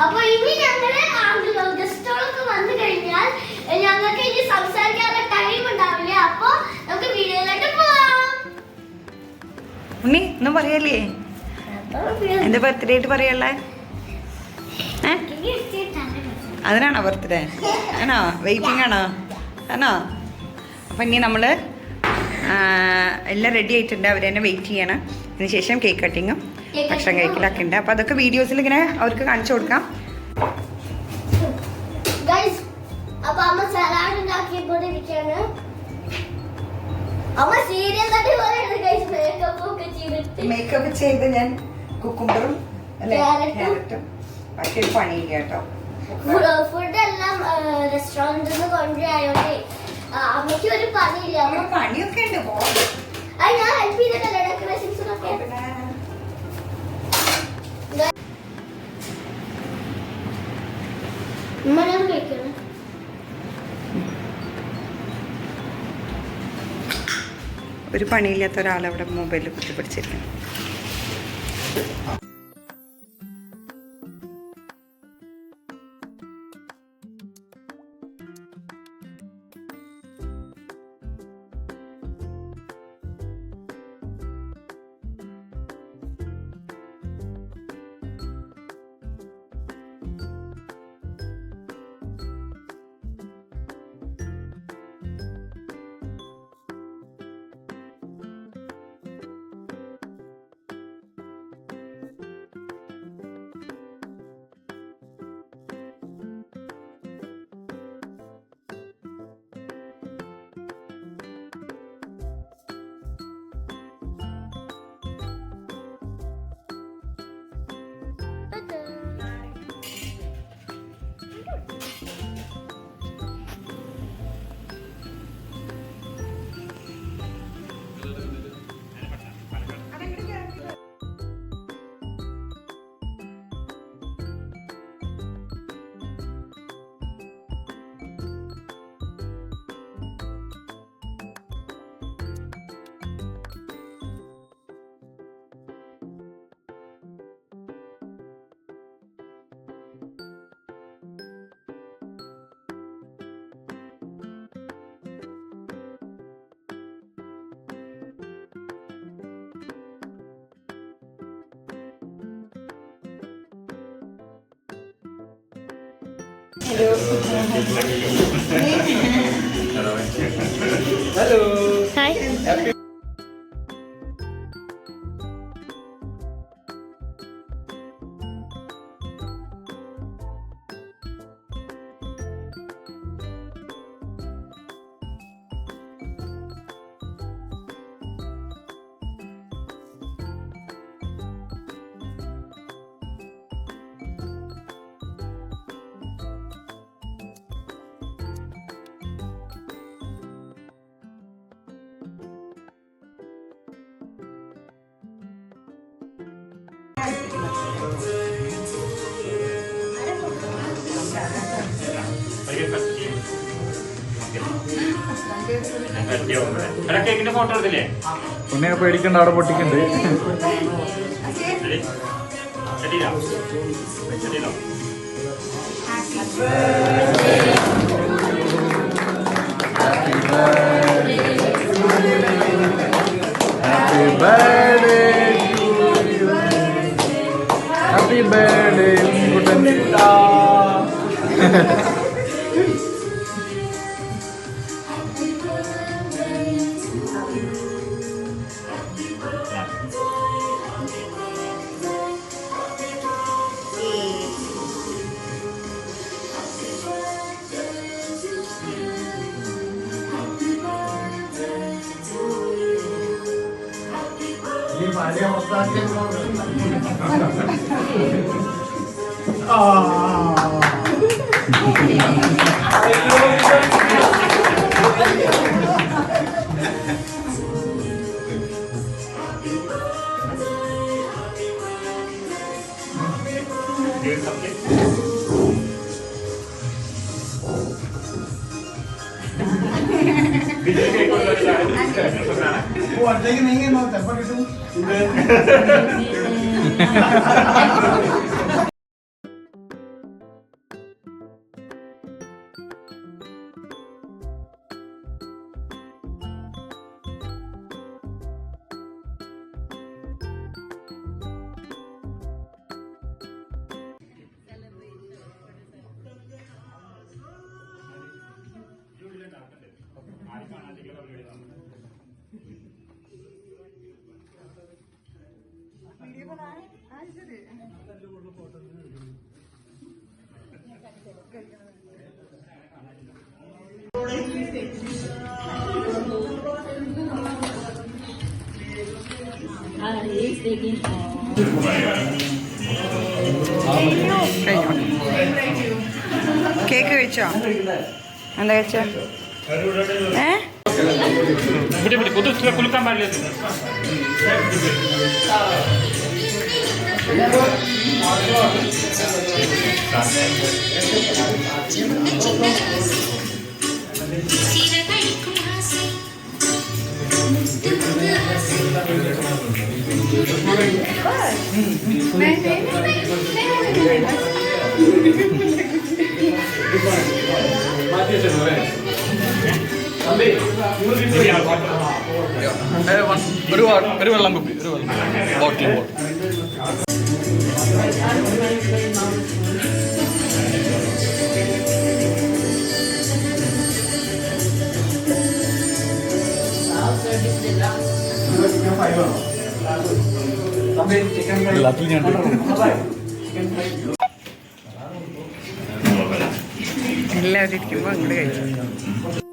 അപ്പൊ ഇനി ഞങ്ങള് ഗസ്റ്റുകളൊക്കെ വന്നു കഴിഞ്ഞാൽ ഞങ്ങൾക്ക് ഇനി സംസാരിക്കാനുള്ള ടൈം ഉണ്ടാവില്ല. അപ്പൊ നമുക്ക് വീഡിയോയിലോട്ട് പോവാം. ഉണ്ണി ഒന്നും പറയല്ലേ? എന്റെ ബർത്ത്ഡേ ആയിട്ട് പറയല്ലേ? അതിനാണോ ബർത്ത്ഡേ? ആണോ? വെയിറ്റിംഗ് ആണോ? ആണോ? അപ്പം ഇനി നമ്മൾ എല്ലാം റെഡി ആയിട്ടുണ്ട്. അവർ തന്നെ വെയിറ്റ് ചെയ്യണം. അതിനുശേഷം കേക്ക് കട്ടിങ്ങും ഭക്ഷണം കഴിക്കലൊക്കെ ഉണ്ട്. അപ്പം അതൊക്കെ വീഡിയോസിൽ ഇങ്ങനെ അവർക്ക് കാണിച്ചു കൊടുക്കാം. മേക്കപ്പ് ചെയ്ത് ഞാൻ കുക്കുംബറും ക്യാരറ്റും ബാക്കിയൊരു പണിയില്ല കേട്ടോ. ഫുഡ് എല്ലാം റെസ്റ്റോറന്റിൽ നിന്ന് കൊണ്ടുപോയോണ്ടേ അമ്മയ്ക്ക് ഒരു പണിയില്ല. പണിയൊക്കെ ഉണ്ട്. ഞാൻ ഹെൽപ്പ് ചെയ്തിട്ടല്ലേ ഡെക്കറേഷൻസിനൊക്കെ. ഒരു പണിയില്ലാത്ത ഒരാളവിടെ മൊബൈലിൽ കുത്തിപ്പിടിച്ചിരിക്കുന്നു. Hello. Hello. Hi. Happy ഉണ്ണിയെ പേടിക്കണ്ട, അവിടെ പൊട്ടിക്കണ്ട്. Happy birthday കുട്ടൻകുട്ടാ. नहीं കേക്ക് കഴിച്ചോ? എന്താ കഴിച്ചോ? കുലുക്കാൻ പാടില്ല. ഒരു വെള്ളം കുപ്പി, ഒരു വെള്ളം ബോട്ടിൽ. എല്ലാത്തിലും ഞാൻ എല്ലാവരും ഇരിക്കുമ്പോൾ അങ്ങോട്ട് കഴിച്ചു.